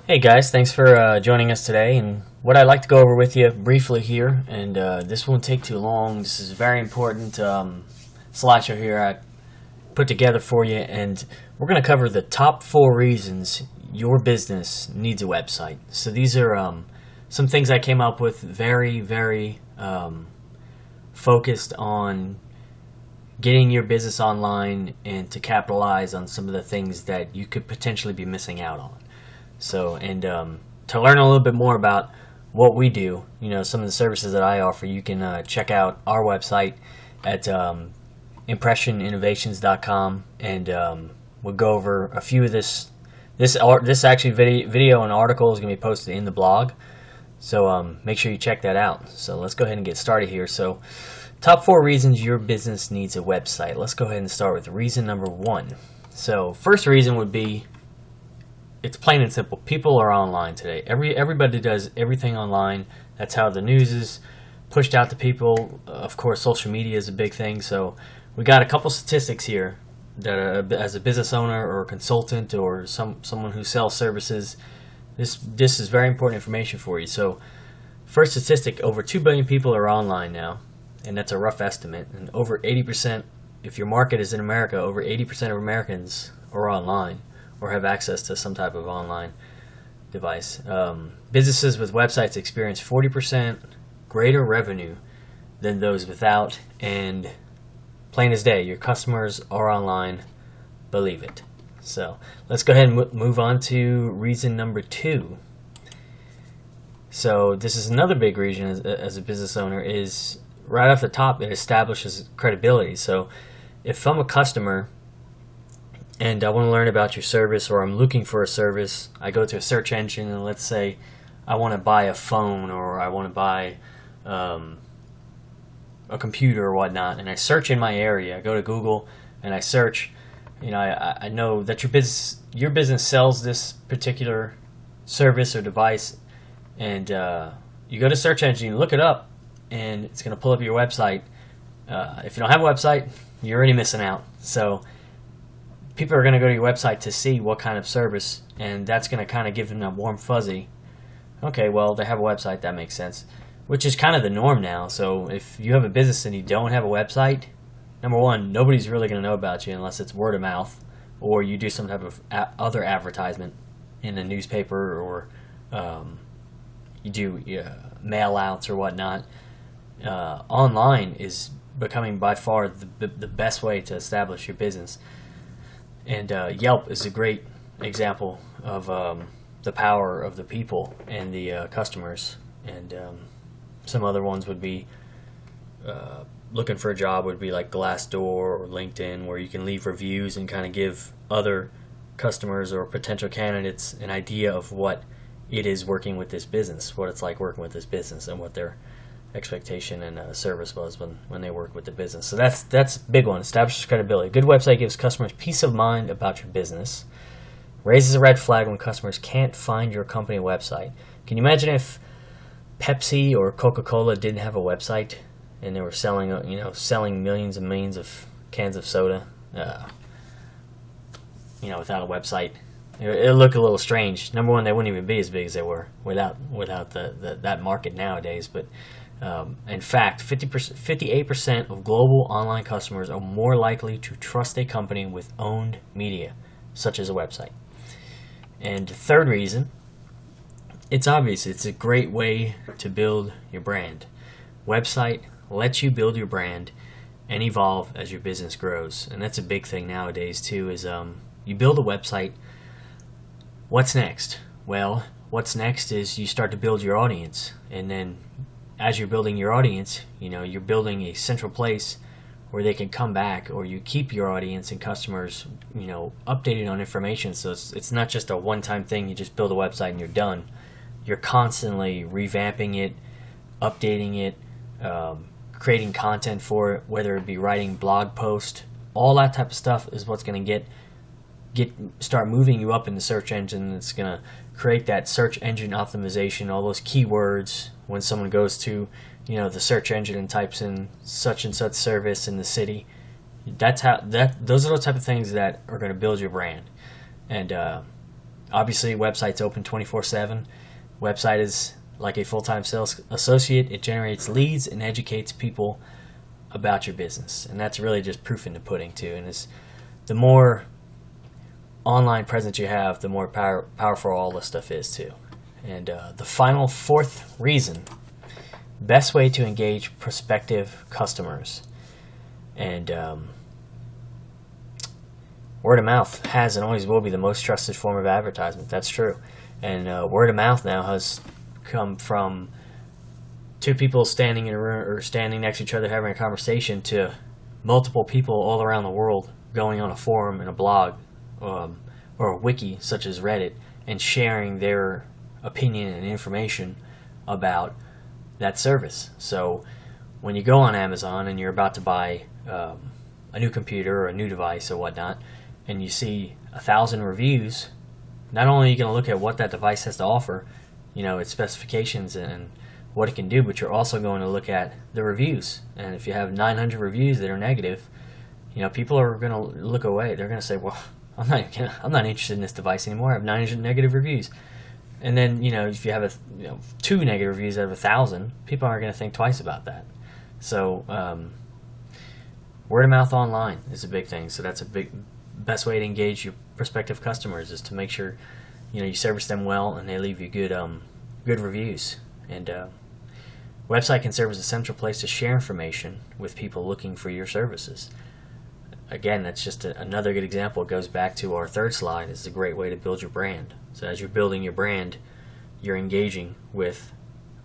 Hey guys, thanks for joining us today. And what I'd like to go over with you briefly here, and this won't take too long. This is a very important slideshow here I put together for you, and we're going to cover the top 4 reasons your business needs a website. So these are some things I came up with, very focused on getting your business online and to capitalize on some of the things that you could potentially be missing out on. So, and to learn a little bit more about what we do, some of the services that I offer, you can check out our website at impressioninnovations.com, and we'll go over a few of this actually video and article is going to be posted in the blog. So make sure you check that out. So let's go ahead and get started here. So top 4 reasons your business needs a website. Let's go ahead and start with reason number 1. So first reason would be, it's plain and simple. People are online today. Everybody does everything online. That's how the news is pushed out to people. Of course, social media is a big thing. So we got a couple statistics here that as a business owner or a consultant or someone who sells services, this is very important information for you. So first statistic, over 2 billion people are online now, and that's a rough estimate. And over 80%, if your market is in America, over 80% of Americans are online or have access to some type of online device. Businesses with websites experience 40% greater revenue than those without, and plain as day, your customers are online, believe it. So let's go ahead and move on to reason number 2. So this is another big reason as a business owner, is right off the top, it establishes credibility. So if I'm a customer and I want to learn about your service, or I'm looking for a service, I go to a search engine, and let's say I want to buy a phone, or I want to buy a computer or whatnot, and I search in my area. I go to Google and I search. I know that your business sells this particular service or device, and you go to search engine, you look it up, and it's going to pull up your website. If you don't have a website, you're already missing out. So people are going to go to your website to see what kind of service, and that's going to kind of give them a warm fuzzy. Okay, well, they have a website, that makes sense, which is kind of the norm now. So if you have a business and you don't have a website, number one, nobody's really going to know about you unless it's word of mouth, or you do some type of other advertisement in a newspaper, or you do mail outs or whatnot. Online is becoming by far the best way to establish your business. And Yelp is a great example of the power of the people and the customers. And some other ones would be looking for a job would be like Glassdoor or LinkedIn, where you can leave reviews and kind of give other customers or potential candidates an idea of what it is working with this business, what it's like working with this business, and what their expectation and service was when they work with the business. So that's a big one. Establishes credibility. A good website gives customers peace of mind about your business. Raises a red flag when customers can't find your company website. Can you imagine if Pepsi or Coca-Cola didn't have a website and they were selling millions and millions of cans of soda, without a website? It'll look a little strange. Number one, they wouldn't even be as big as they were without that market nowadays. But in fact, 58% of global online customers are more likely to trust a company with owned media, such as a website. And the third reason, it's obvious. It's a great way to build your brand. Website lets you build your brand and evolve as your business grows. And that's a big thing nowadays too, is you build a website. What's next? Well, what's next is you start to build your audience, and then as you're building your audience, you're building a central place where they can come back, or you keep your audience and customers, updated on information. So it's not just a one-time thing. You just build a website and you're done. You're constantly revamping it, updating it, creating content for it, whether it be writing blog posts. All that type of stuff is what's going to start moving you up in the search engine. It's going to create that search engine optimization, all those keywords. When someone goes to the search engine and types in such and such service in the city, those are the type of things that are going to build your brand. And Obviously, website's open 24/7. Website is like a full-time sales associate. It generates leads and educates people about your business, and that's really just proof in the pudding too. And it's the more online presence you have, the more powerful all this stuff is too. And the final fourth reason, best way to engage prospective customers. And word of mouth has and always will be the most trusted form of advertisement. That's true. And word of mouth now has come from two people standing in a room or standing next to each other having a conversation to multiple people all around the world going on a forum and a blog or a wiki such as Reddit and sharing their opinion and information about that service. So when you go on Amazon and you're about to buy a new computer or a new device or whatnot, and you see 1,000 reviews, not only are you going to look at what that device has to offer, its specifications and what it can do, but you're also going to look at the reviews. And if you have 900 reviews that are negative, people are going to look away. They're going to say, well, I'm not interested in this device anymore. I have 900 negative reviews. And then, if you have 2 negative reviews out of 1,000, people aren't going to think twice about that. So word of mouth online is a big thing. So that's best way to engage your prospective customers is to make sure you service them well and they leave you good reviews. And website can serve as a central place to share information with people looking for your services. Again, that's just another good example. It goes back to our third slide. It's a great way to build your brand. So as you're building your brand, you're engaging with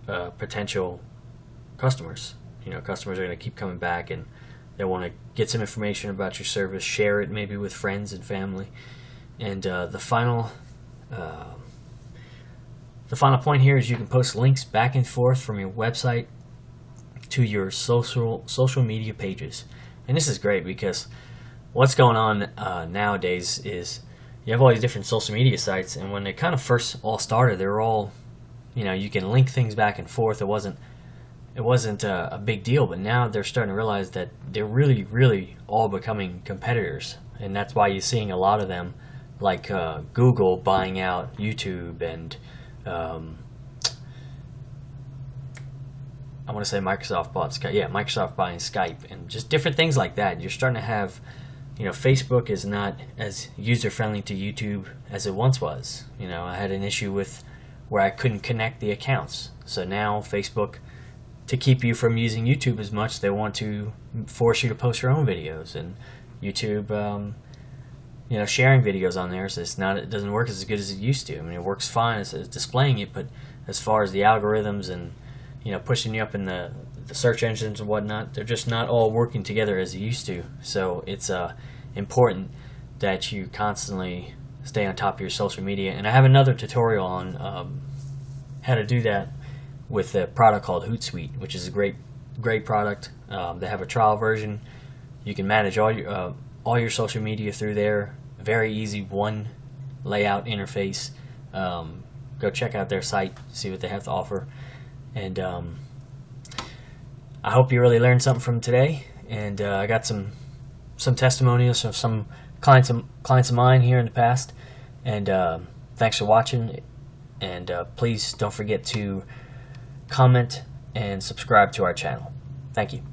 potential customers. Customers are going to keep coming back and they want to get some information about your service, share it maybe with friends and family. And the final point here is you can post links back and forth from your website to your social media pages. And this is great because what's going on nowadays is you have all these different social media sites, and when they kind of first all started, they were all, you can link things back and forth. It wasn't a big deal, but now they're starting to realize that they're really, really all becoming competitors, and that's why you're seeing a lot of them, like Google buying out YouTube, and I want to say Microsoft bought Skype. Yeah, Microsoft buying Skype, and just different things like that. You're starting to have, Facebook is not as user-friendly to YouTube as it once was. I had an issue with where I couldn't connect the accounts. So now Facebook, to keep you from using YouTube as much, they want to force you to post your own videos. And YouTube, sharing videos on there, so it doesn't work as good as it used to. I mean, it works fine as displaying it, but as far as the algorithms and pushing you up in the search engines and whatnot, they're just not all working together as they used to. So it's important that you constantly stay on top of your social media. And I have another tutorial on how to do that with a product called Hootsuite, which is a great product. They have a trial version. You can manage all your social media through there. Very easy, one layout interface. Go check out their site, see what they have to offer. And I hope you really learned something from today. And I got some testimonials from some clients of mine here in the past. And thanks for watching. And please don't forget to comment and subscribe to our channel. Thank you.